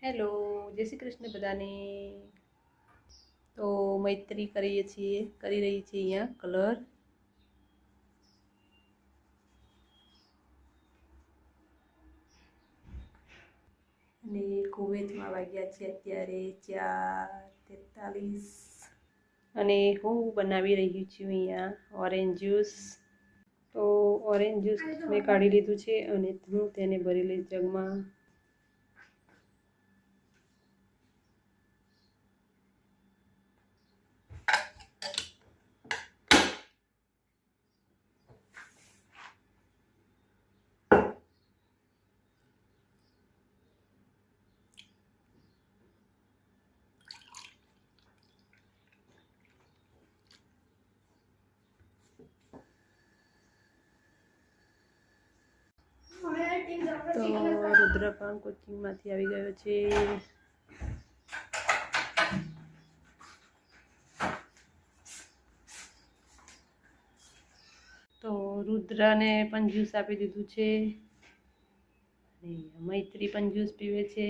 Hello, જય શ્રી કૃષ્ણ બધાને। તો મૈત્રી કરી રહી છીએ અહીંયા કલર। અને કુવૈતમાં વાગ્યા છે અત્યારે 4:43 અને હું બનાવી રહી છું અહીંયા ઓરેન્જ જ્યુસ। તો ઓરેન્જ જ્યુસ મેં કાઢી લીધું છે અને હું તેને ભરી લઈશ જગમાં। તો રુદ્ર પણ કોચિંગમાંથી આવી ગયો છે। તો રુદ્રને પણ જ્યુસ આપી દીધું છે અને મૈત્રી પણ જ્યુસ પીવે છે।